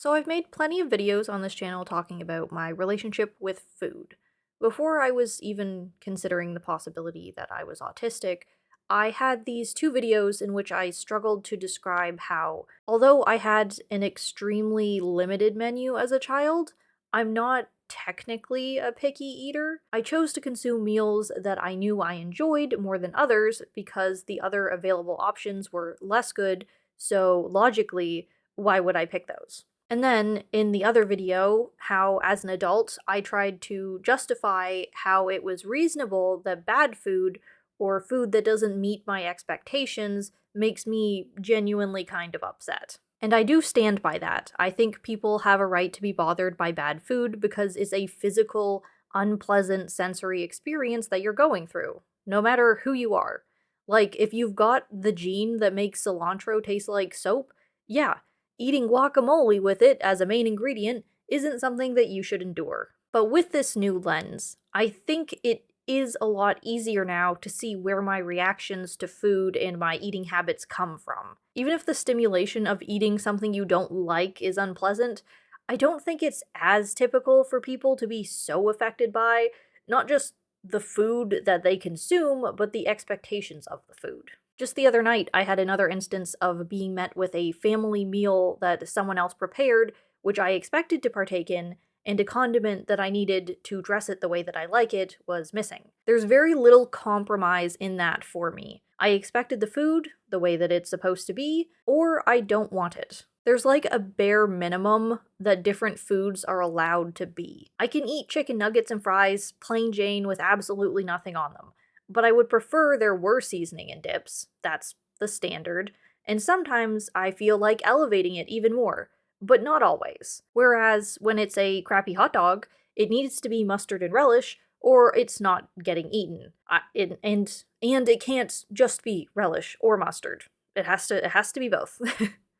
So I've made plenty of videos on this channel talking about my relationship with food. Before I was even considering the possibility that I was autistic, I had these two videos in which I struggled to describe how, although I had an extremely limited menu as a child, I'm not technically a picky eater. I chose to consume meals that I knew I enjoyed more than others because the other available options were less good, so logically, why would I pick those? And then in the other video, how as an adult, I tried to justify how it was reasonable that bad food or food that doesn't meet my expectations makes me genuinely kind of upset. And I do stand by that. I think people have a right to be bothered by bad food because it's a physical, unpleasant sensory experience that you're going through, no matter who you are. Like, if you've got the gene that makes cilantro taste like soap, yeah, eating guacamole with it as a main ingredient isn't something that you should endure. But with this new lens, I think it is a lot easier now to see where my reactions to food and my eating habits come from. Even if the stimulation of eating something you don't like is unpleasant, I don't think it's as typical for people to be so affected by not just the food that they consume, but the expectations of the food. Just the other night, I had another instance of being met with a family meal that someone else prepared, which I expected to partake in, and a condiment that I needed to dress it the way that I like it was missing. There's very little compromise in that for me. I expected the food the way that it's supposed to be, or I don't want it. There's like a bare minimum that different foods are allowed to be. I can eat chicken nuggets and fries plain Jane with absolutely nothing on them, but I would prefer there were seasoning and dips. That's the standard. And sometimes I feel like elevating it even more, but not always. Whereas when it's a crappy hot dog, it needs to be mustard and relish, or it's not getting eaten. And it can't just be relish or mustard. It has to be both.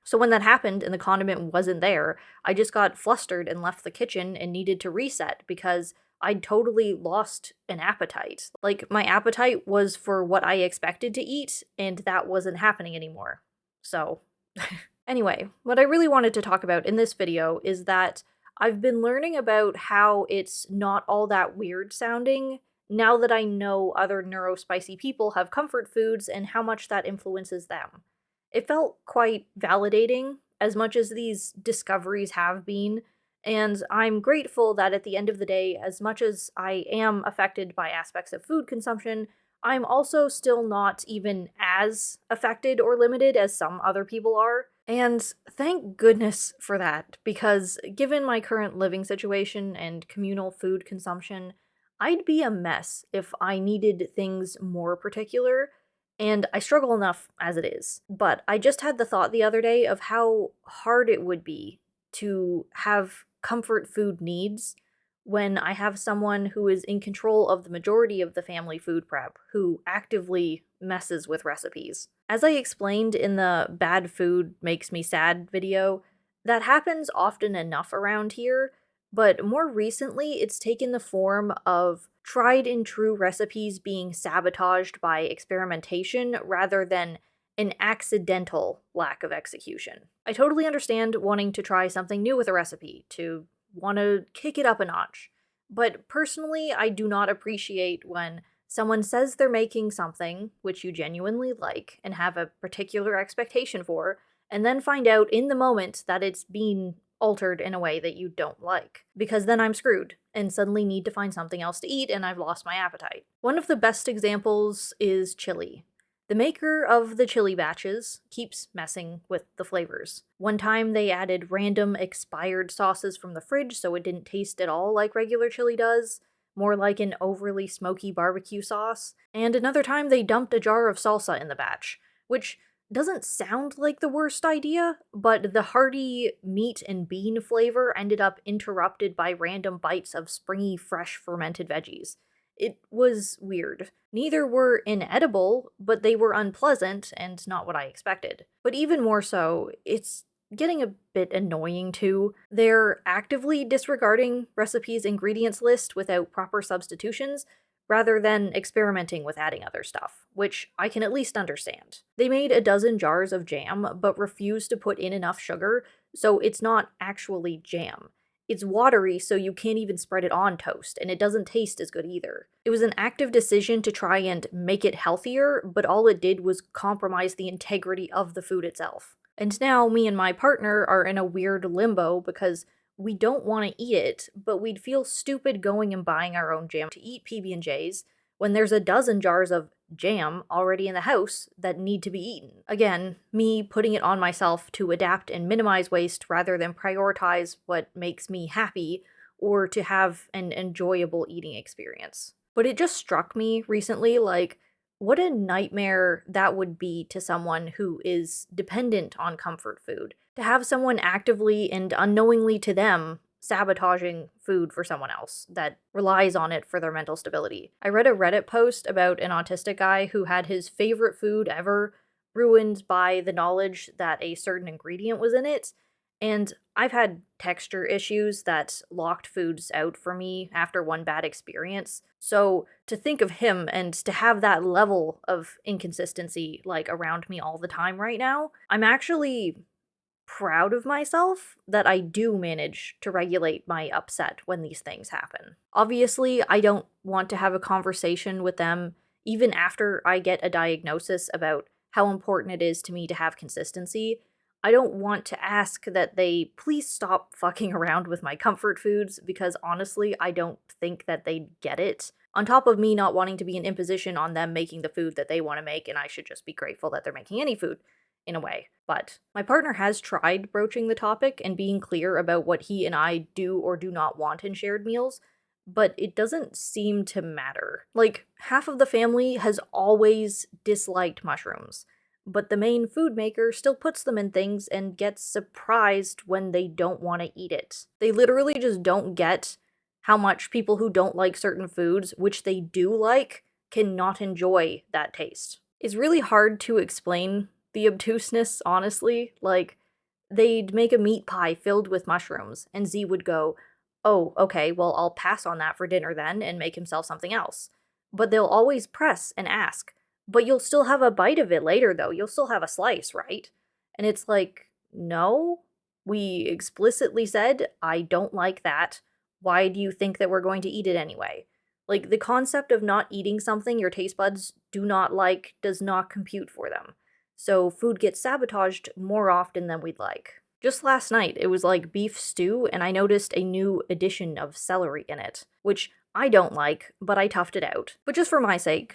So when that happened and the condiment wasn't there, I just got flustered and left the kitchen and needed to reset because I'd totally lost an appetite. Like, my appetite was for what I expected to eat, and that wasn't happening anymore. So, anyway, what I really wanted to talk about in this video is that I've been learning about how it's not all that weird sounding now that I know other neurospicy people have comfort foods and how much that influences them. It felt quite validating, as much as these discoveries have been, and I'm grateful that at the end of the day, as much as I am affected by aspects of food consumption, I'm also still not even as affected or limited as some other people are. And thank goodness for that, because given my current living situation and communal food consumption, I'd be a mess if I needed things more particular, and I struggle enough as it is. But I just had the thought the other day of how hard it would be to have comfort food needs when I have someone who is in control of the majority of the family food prep, who actively messes with recipes. As I explained in the bad food makes me sad video, that happens often enough around here, but more recently it's taken the form of tried and true recipes being sabotaged by experimentation rather than an accidental lack of execution. I totally understand wanting to try something new with a recipe, to want to kick it up a notch. But personally, I do not appreciate when someone says they're making something which you genuinely like and have a particular expectation for, and then find out in the moment that it's being altered in a way that you don't like. Because then I'm screwed and suddenly need to find something else to eat and I've lost my appetite. One of the best examples is chili. The maker of the chili batches keeps messing with the flavors. One time they added random expired sauces from the fridge so it didn't taste at all like regular chili does, more like an overly smoky barbecue sauce. And another time they dumped a jar of salsa in the batch, which doesn't sound like the worst idea, but the hearty meat and bean flavor ended up interrupted by random bites of springy, fresh fermented veggies. It was weird. Neither were inedible, but they were unpleasant and not what I expected. But even more so, it's getting a bit annoying too. They're actively disregarding recipes' ingredients list without proper substitutions, rather than experimenting with adding other stuff, which I can at least understand. They made a dozen jars of jam, but refused to put in enough sugar, so it's not actually jam. It's watery, so you can't even spread it on toast, and it doesn't taste as good either. It was an active decision to try and make it healthier, but all it did was compromise the integrity of the food itself. And now me and my partner are in a weird limbo because we don't want to eat it, but we'd feel stupid going and buying our own jam to eat PB&Js when there's a dozen jars of jam already in the house that need to be eaten. Again, me putting it on myself to adapt and minimize waste rather than prioritize what makes me happy or to have an enjoyable eating experience. But it just struck me recently, like, what a nightmare that would be to someone who is dependent on comfort food. To have someone actively and unknowingly to them sabotaging food for someone else that relies on it for their mental stability. I read a Reddit post about an autistic guy who had his favorite food ever ruined by the knowledge that a certain ingredient was in it. And I've had texture issues that locked foods out for me after one bad experience. So to think of him and to have that level of inconsistency like around me all the time right now, I'm actually proud of myself that I do manage to regulate my upset when these things happen. Obviously, I don't want to have a conversation with them even after I get a diagnosis about how important it is to me to have consistency. I don't want to ask that they please stop fucking around with my comfort foods because honestly, I don't think that they get it. On top of me not wanting to be an imposition on them making the food that they want to make, and I should just be grateful that they're making any food in a way. But my partner has tried broaching the topic and being clear about what he and I do or do not want in shared meals, but it doesn't seem to matter. Like, half of the family has always disliked mushrooms, but the main food maker still puts them in things and gets surprised when they don't want to eat it. They literally just don't get how much people who don't like certain foods, which they do like, cannot enjoy that taste. It's really hard to explain the obtuseness, honestly. Like, they'd make a meat pie filled with mushrooms, and Z would go, "Oh, okay, well, I'll pass on that for dinner then and make himself something else." But they'll always press and ask, "But you'll still have a bite of it later, though. You'll still have a slice, right?" And it's like, no, we explicitly said, "I don't like that. Why do you think that we're going to eat it anyway?" Like, the concept of not eating something your taste buds do not like does not compute for them. So food gets sabotaged more often than we'd like. Just last night, it was like beef stew, and I noticed a new addition of celery in it, which I don't like, but I toughed it out. But just for my sake,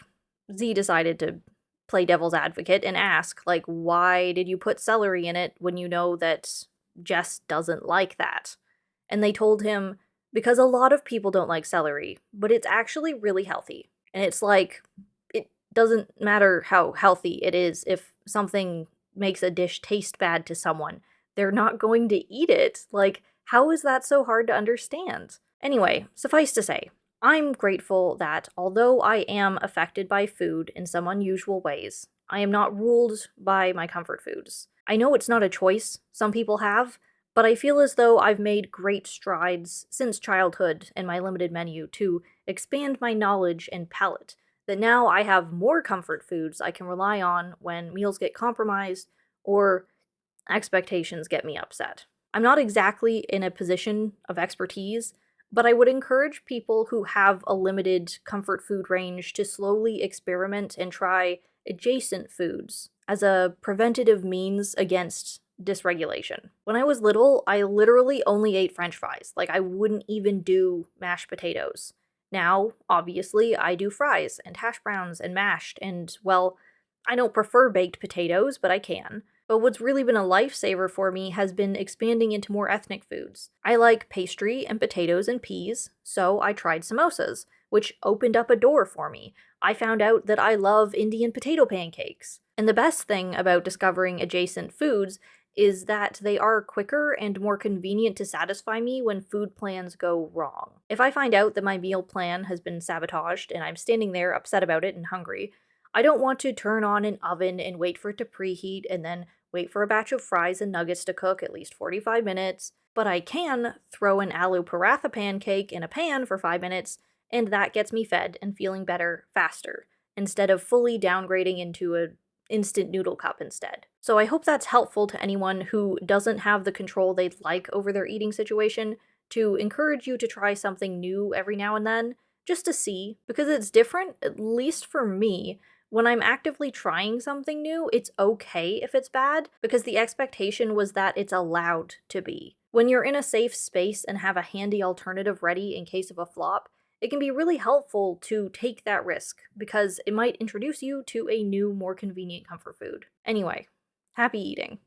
Z decided to play devil's advocate and ask, like, why did you put celery in it when you know that Jess doesn't like that? And they told him, because a lot of people don't like celery, but it's actually really healthy. And it's like, it doesn't matter how healthy it is if something makes a dish taste bad to someone. They're not going to eat it. Like, how is that so hard to understand? Anyway, suffice to say, I'm grateful that although I am affected by food in some unusual ways, I am not ruled by my comfort foods. I know it's not a choice some people have, but I feel as though I've made great strides since childhood and my limited menu to expand my knowledge and palate, that now I have more comfort foods I can rely on when meals get compromised or expectations get me upset. I'm not exactly in a position of expertise, but I would encourage people who have a limited comfort food range to slowly experiment and try adjacent foods as a preventative means against dysregulation. When I was little, I literally only ate french fries. Like, I wouldn't even do mashed potatoes. Now, obviously, I do fries and hash browns and mashed, and, well, I don't prefer baked potatoes, but I can. But what's really been a lifesaver for me has been expanding into more ethnic foods. I like pastry and potatoes and peas, so I tried samosas, which opened up a door for me. I found out that I love Indian potato pancakes. And the best thing about discovering adjacent foods is that they are quicker and more convenient to satisfy me when food plans go wrong. If I find out that my meal plan has been sabotaged and I'm standing there upset about it and hungry, I don't want to turn on an oven and wait for it to preheat and then wait for a batch of fries and nuggets to cook at least 45 minutes, but I can throw an aloo paratha pancake in a pan for 5 minutes, and that gets me fed and feeling better faster, instead of fully downgrading into an instant noodle cup instead. So I hope that's helpful to anyone who doesn't have the control they'd like over their eating situation, to encourage you to try something new every now and then, just to see, because it's different, at least for me. When I'm actively trying something new, it's okay if it's bad, because the expectation was that it's allowed to be. When you're in a safe space and have a handy alternative ready in case of a flop, it can be really helpful to take that risk, because it might introduce you to a new, more convenient comfort food. Anyway, happy eating.